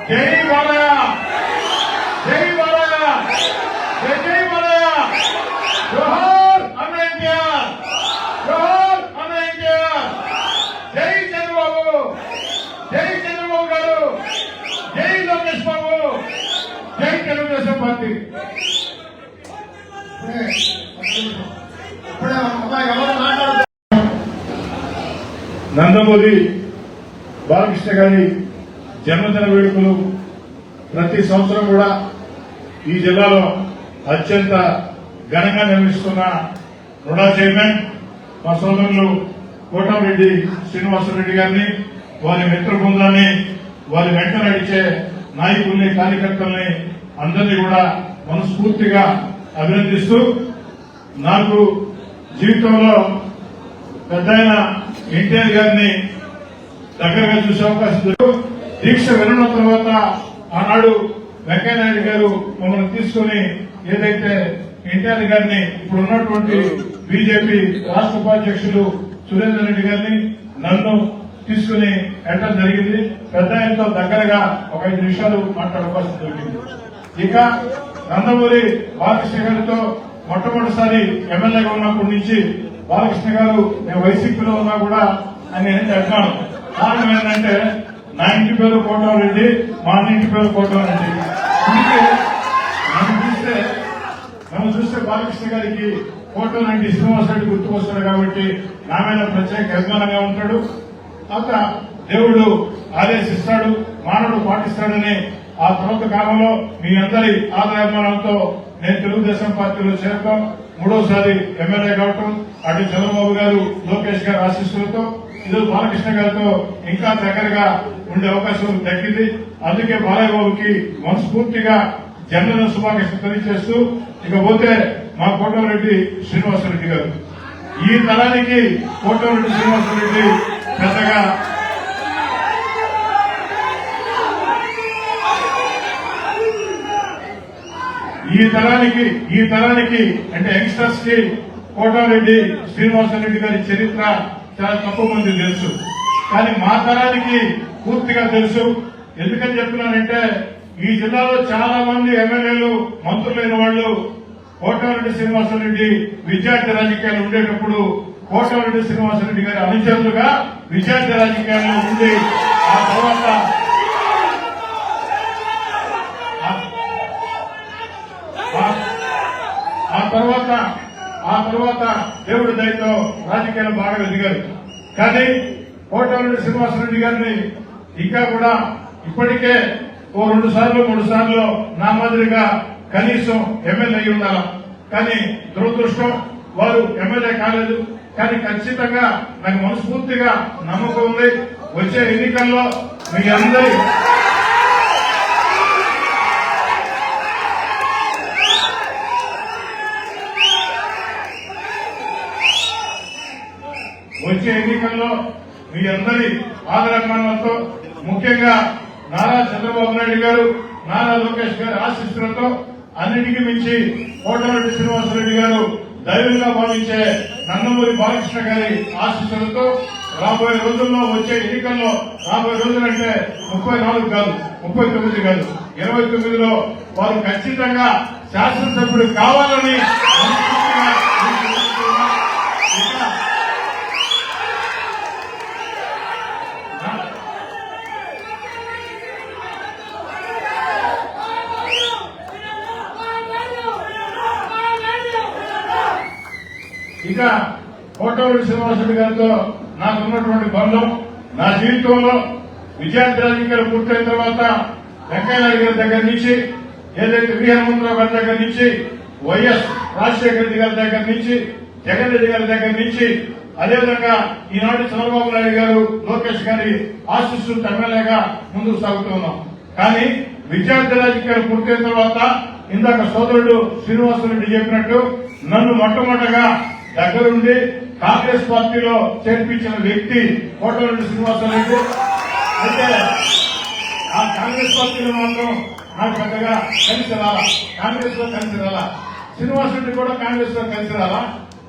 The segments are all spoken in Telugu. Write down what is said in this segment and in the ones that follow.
జై బాలయ్య, జై బాలయ్య, జై జై బాలయ్య. జోహార్ అన్న ఎన్టీఆర్, జోహార్ అన్న ఎన్టీఆర్. జై చంద్రబాబు, జై చంద్రబాబు గారు, జై లోకేష్ బాబు, జై తెలుగుదేశం పార్టీ. నందమూరి బాలకృష్ణ గారి జన్మదిన వేడుకలు ప్రతి సంవత్సరం కూడా ఈ జిల్లాలో అత్యంత ఘనంగా నిర్వహిస్తున్న రుడా చైర్మన్ మా సోదరులు కోటమిరెడ్డి శ్రీనివాసరెడ్డి గారిని, వారి మిత్ర బృందాన్ని, వారి వెంట నడిచే నాయకుల్ని, కార్యకర్తల్ని అందరినీ కూడా మనస్ఫూర్తిగా అభినందిస్తూ, నాకు జీవితంలో పెద్ద ఎన్టీఆర్ గారిని దగ్గరగా చూసే అవకాశం. దీక్ష విన్న తర్వాత ఆనాడు వెంకయ్యనాయుడు గారు మమ్మల్ని తీసుకుని ఏదైతే ఎన్టీఆర్ గారిని ఇప్పుడు ఉన్నటువంటి బీజేపీ రాష్ట్ర ఉపాధ్యక్షులు సురేందర్ రెడ్డి గారిని నన్ను తీసుకుని వెళ్ళడం జరిగింది. పెద్ద ఆయనతో దగ్గరగా ఒక 5 నిమిషాలు మాట్లాడే అవకాశం దొరికింది. ఇక నందమూరి బాలకృష్ణ గారితో మొట్టమొదటిసారి ఎమ్మెల్యేగా ఉన్నప్పటి నుంచి బాలకృష్ణ గారు నేను వైసీపీలో ఉన్నా కూడా అని చెప్పాను. కారణం ఏంటంటే నా ఇంటి పేరు కోటమిరెడ్డి, మా ఇంటి పేరు కోటమిరెడ్డి. అందుకే నన్ను చూస్తే బాలకృష్ణ గారికి కోటమిరెడ్డి శ్రీనివాసరెడ్డి గుర్తుకొస్తాడు కాబట్టి నా మీద ప్రత్యేక అభిమానంగా ఉంటాడు. తర్వాత దేవుడు ఆదేశిస్తాడు, మానవుడు పాటిస్తాడని ఆ తర్వాత కాలంలో మీ అందరి ఆదరాభిమానంతో నేను తెలుగుదేశం పార్టీలో చేరడం, 3వసారి ఎమ్మెల్యే కావటం, అటు చంద్రబాబు గారు, లోకేష్ గారు ఆశీస్సులతో ఈరోజు బాలకృష్ణ గారితో ఇంకా దగ్గరగా ఉండే అవకాశం దక్కింది. అందుకే బాలయ్య బాబుకి మనస్ఫూర్తిగా జన్మదిన శుభాకాంక్షలు తెలియజేస్తూ, ఇకపోతే మా కోటమిరెడ్డి శ్రీనివాసరెడ్డి గారు, ఈ తరానికి కోటమిరెడ్డి శ్రీనివాసరెడ్డి పెద్దగా ఈ తరానికి అంటే యంగ్స్టర్స్ కి కోటమిరెడ్డి శ్రీనివాసరెడ్డి గారి చరిత్ర చాలా తక్కువ మంది తెలుసు. కానీ మా తరానికి పూర్తిగా తెలుసు. ఎందుకని చెప్తున్నానంటే ఈ జిల్లాలో చాలా మంది ఎమ్మెల్యేలు, మంత్రులైన వాళ్ళు కోటమిరెడ్డి శ్రీనివాసరెడ్డి విద్యార్థి రాజకీయాలు ఉండేటప్పుడు కోటమిరెడ్డి శ్రీనివాసరెడ్డి గారి అనుచరులుగా విద్యార్థి రాజకీయాల్లో ఉండి ఆ తర్వాత దేవుడి దయతో రాజకీయాలు బాగా ఎదిగారు. కానీ కోటమిరెడ్డి శ్రీనివాసరెడ్డి గారిని ఇంకా కూడా ఇప్పటికే ఓ 2 సార్లు 3 సార్లు నా మాదిరిగా కనీసం ఎమ్మెల్యే అయి ఉండాలి. కానీ దురదృష్టం వారు ఎమ్మెల్యే కాలేదు. కానీ ఖచ్చితంగా నాకు మనస్ఫూర్తిగా నమ్మకం ఉంది, వచ్చే ఎన్నికల్లో మీ అందరి ఆదరాభిమానాలతో, ముఖ్యంగా నారా చంద్రబాబు నాయుడు గారు, నారా లోకేష్ గారి ఆశీస్సులతో, అన్నిటికీ మించి కోటమిరెడ్డి శ్రీనివాసరెడ్డి గారు దైవంగా భావించే నందమూరి బాలకృష్ణ గారి ఆశీస్సులతో రాబోయే రోజుల్లో వచ్చే ఎన్నికల్లో, రాబోయే రోజులంటే 34 కాదు, 39 కాదు, 29లో వారు ఖచ్చితంగా శాసనసభ్యుడు కావాలని ఇక కోటమిరెడ్డి శ్రీనివాసరెడ్డి గారితో నాకున్నటువంటి బంధం, నా జీవితంలో విద్యార్థి రాజకీయాలు పూర్తయిన తర్వాత వెంకయ్యనాయుడు గారి దగ్గర నుంచి, ఏదైతే వి హనుమంతరావు గారి దగ్గర నుంచి, వైఎస్ రాజశేఖర రెడ్డి గారి దగ్గర నుంచి, జగన్ రెడ్డి గారి దగ్గర నుంచి, అదేవిధంగా ఈనాడు చంద్రబాబు నాయుడు గారు, లోకేష్ గారి ఆశీస్సులు ఎమ్మెల్యేగా ముందుకు సాగుతున్నాం. కానీ విద్యార్థి రాజకీయాలు పూర్తయిన తర్వాత ఇందాక సోదరుడు శ్రీనివాసరెడ్డి చెప్పినట్టు నన్ను మొట్టమొదటగా దగ్గరుండి కాంగ్రెస్ పార్టీలో చేర్పించిన వ్యక్తి కోటమిరెడ్డి శ్రీనివాసరెడ్డి. అయితే ఆ కాంగ్రెస్ పార్టీలో మాత్రం నాకు పెద్దగా కలిసి రాలా, కాంగ్రెస్ లో కలిసి రాలా. శ్రీనివాసరెడ్డి కూడా కాంగ్రెస్ లో కలిసి రాలా.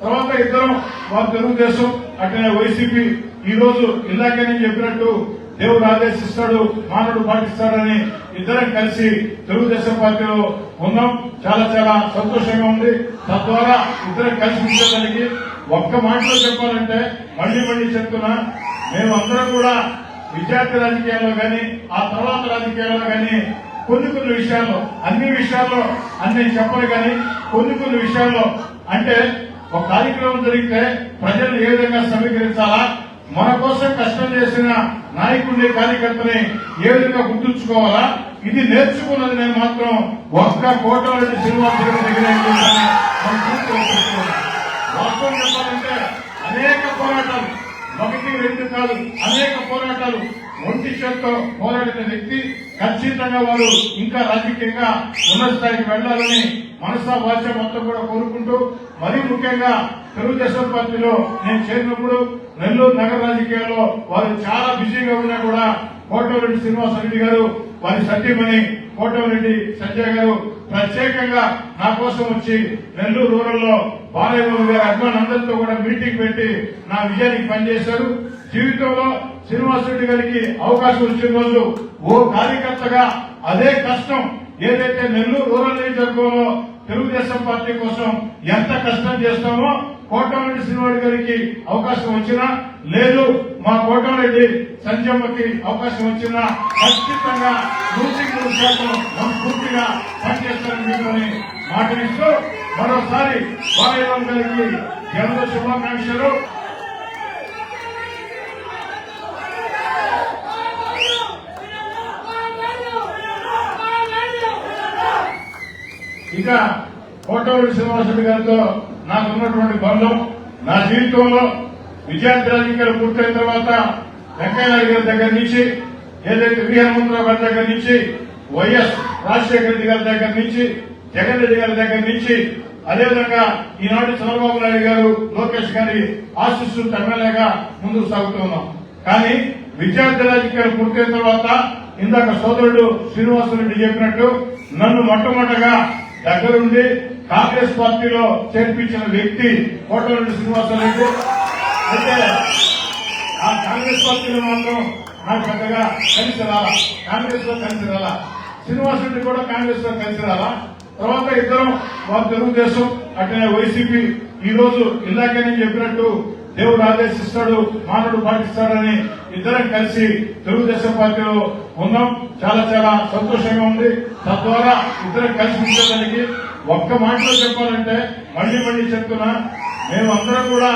తర్వాత ఇద్దరం వారు తెలుగుదేశం, అట్లనే వైసీపీ. ఈ రోజు ఇందాకే నేను చెప్పినట్టు దేవుడు ఆదేశిస్తాడు, మానవుడు పాటిస్తాడని ఇద్దరం కలిసి తెలుగుదేశం పార్టీలో ఉన్నాం. చాలా చాలా సంతోషంగా ఉంది. తద్వారా ఇద్దరం కలిసి ఉండడానికి ఒక్క మాటలో చెప్పాలంటే మళ్లీ చెప్తున్నా, మేమందరం కూడా విద్యార్థి రాజకీయాల్లో గాని ఆ తర్వాత రాజకీయాల్లో గాని కొన్ని విషయాల్లో, అన్ని విషయాల్లో అన్ని చెప్పరు కానీ కొన్ని విషయాల్లో అంటే ఒక కార్యక్రమం జరిగితే ప్రజలు ఏ విధంగా సమీకరించాలా, మన కోసం కష్టం చేసిన నాయకుడిని కార్యకర్తని ఏ విధంగా గుర్తుంచుకోవాలా, ఇది నేర్చుకున్నది నేను మాత్రం ఒక్క కోటరెడ్డి శ్రీనివాసరెడ్డి దగ్గర వాస్తవం చెప్పాలంటే అనేక పోరాటాలు, ఒకటి రెండు కాదు అనేక పోరాటాలు ఒంటి చేత్తో పోరాడిన వ్యక్తి. ఖచ్చితంగా వారు ఇంకా రాజకీయంగా ఉన్నత స్థాయికి వెళ్లాలని మనసా వాచ మొత్తం కూడా కోరుకుంటూ, మరీ ముఖ్యంగా తెలుగుదేశం పార్టీలో నేను చేరినప్పుడు నెల్లూరు నగర రాజకీయాల్లో వారు చాలా బిజీగా ఉన్నా కూడా కోటరెడ్డి శ్రీనివాసరెడ్డి గారు, వారి సతీమణి కోటరెడ్డి సంజయ్ గారు ప్రత్యేకంగా నా కోసం వచ్చి నెల్లూరు రూరల్ లో బాలయ్య గారి అభిమానులందరితో కూడా మీటింగ్ పెట్టి నా విజయానికి పనిచేశారు. జీవితంలో శ్రీనివాసరెడ్డి గారికి అవకాశం వచ్చిన రోజు ఓ కార్యకర్తగా అదే కష్టం ఏదైతే నెల్లూరు రూరల్ నియోజకవర్గంలో తెలుగుదేశం పార్టీ కోసం ఎంత కష్టం చేస్తామో కోటరెడ్డి శ్రీనివాసరెడ్డి గారికి అవకాశం వచ్చినా, లేదు మా కోటరెడ్డి సంజమ్మకి అవకాశం వచ్చినా ఖచ్చితంగా 100% పూర్తిగా పనిచేస్తారని మీతోని మాటనిస్తూ మరోసారి బాలయ్య గారికి జన్మ శుభాకాంక్షలు. ఇక కోటరెడ్డి శ్రీనివాసరెడ్డి గారితో నాకున్నటువంటి బంధం, నా జీవితంలో విద్యార్థి రాజకీయాలు పూర్తయిన తర్వాత వెంకయ్య నాయుడు గారి దగ్గర నుంచి, ఏదైతే వి హనుమంతరావు గారి దగ్గర నుంచి, వైఎస్ రాజశేఖర రెడ్డి గారి దగ్గర నుంచి, జగన్ రెడ్డి గారి దగ్గర నుంచి, అదేవిధంగా ఈనాడు చంద్రబాబు నాయుడు గారు, లోకేష్ గారి ఆశీస్సులు ఎమ్మెల్యేగా ముందుకు సాగుతూ ఉన్నాం. కానీ విద్యార్థి రాజకీయాలు పూర్తయిన తర్వాత ఇందాక సోదరుడు శ్రీనివాసరెడ్డి చెప్పినట్టు నన్ను మొట్టమొదటగా దగ్గరుండి కాంగ్రెస్ పార్టీలో చేర్పించిన వ్యక్తి కోటరెడ్డి శ్రీనివాసరెడ్డి. అయితే ఆ కాంగ్రెస్ పార్టీలో మాత్రం నాకు పెద్దగా కలిసి రాలా, కాంగ్రెస్ లో కలిసి రాలా. శ్రీనివాసరెడ్డి కూడా కాంగ్రెస్ లో కలిసి రాలా. తర్వాత ఇద్దరం వారు తెలుగుదేశం, అట్లనే వైసీపీ. ఈ రోజు ఇందాకే నేను చెప్పినట్టు దేవుడు ఆదేశిస్తాడు, మానవుడు పాటిస్తాడని ఇద్దరం కలిసి తెలుగుదేశం పార్టీలో ఉన్నాం. చాలా చాలా సంతోషంగా ఉంది. తద్వారా ఇద్దరం కలిసి ఉండడానికి ఒక్క మాటలో చెప్పాలంటే మళ్లీ చెప్తున్నా, మేమందరం కూడా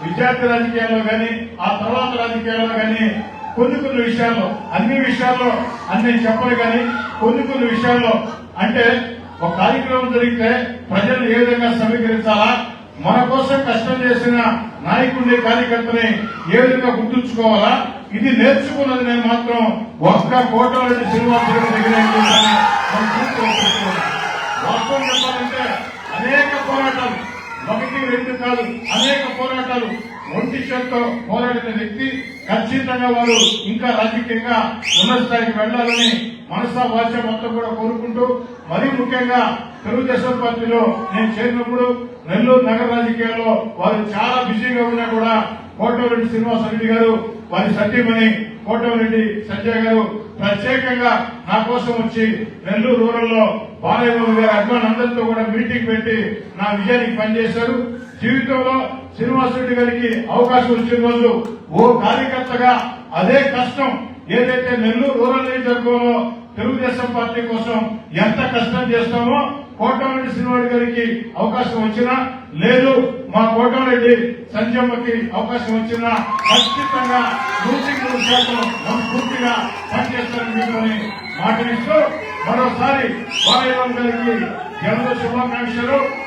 విద్యార్థి రాజకీయాల్లో గాని ఆ తర్వాత రాజకీయాల్లో గాని కొన్ని విషయాల్లో, అన్ని విషయాల్లో అన్ని చెప్పరు కానీ కొన్ని విషయాల్లో అంటే ఒక కార్యక్రమం జరిగితే ప్రజలు ఏ విధంగా సమీకరించాలా, మన కోసం కష్టం చేసిన నాయకుడిని కార్యకర్తని ఏ విధంగా గుర్తుంచుకోవాలా, ఇది నేర్చుకున్నది నేను మాత్రం ఒక్క కోటరెడ్డి శ్రీనివాసరెడ్డి దగ్గర వాస్తవం చెప్పాలంటే అనేక పోరాటాలు, ఒకటి రెండు కాదు అనేక పోరాటాలు ఒంటి చేత్తో పోరాడిన వ్యక్తి. ఖచ్చితంగా వారు ఇంకా రాజకీయంగా ఉన్నత స్థాయికి వెళ్లాలని మనసా వాచ మొత్తం కూడా కోరుకుంటూ, మరీ ముఖ్యంగా తెలుగుదేశం పార్టీలో నేను చేరినప్పుడు నెల్లూరు నగర రాజకీయాల్లో వారు చాలా బిజీగా ఉన్నా కూడా కోటరెడ్డి శ్రీనివాసరెడ్డి గారు, వారి సతీమణి కోటరెడ్డి సంజయ్ గారు ప్రత్యేకంగా నా కోసం వచ్చి నెల్లూరు రూరల్ లో బాలయ్య గారి అభిమానులందరితో కూడా మీటింగ్ పెట్టి నా విజయానికి పనిచేశారు. జీవితంలో శ్రీనివాసరెడ్డి గారికి అవకాశం వచ్చిన రోజు ఓ కార్యకర్తగా అదే కష్టం ఏదైతే నెల్లూరు రూరల్ నియోజకవర్గంలో తెలుగుదేశం పార్టీ కోసం ఎంత కష్టం చేస్తామో కోటరెడ్డి శ్రీనివాసరెడ్డి గారికి అవకాశం వచ్చినా, లేదు మా కోటరెడ్డి సంజమ్మకి అవకాశం వచ్చినా ఖచ్చితంగా 100% పూర్తిగా పనిచేస్తారని మీతోని మాటనిస్తూ మరోసారి బాలయ్య గారికి జన్మ శుభాకాంక్షలు.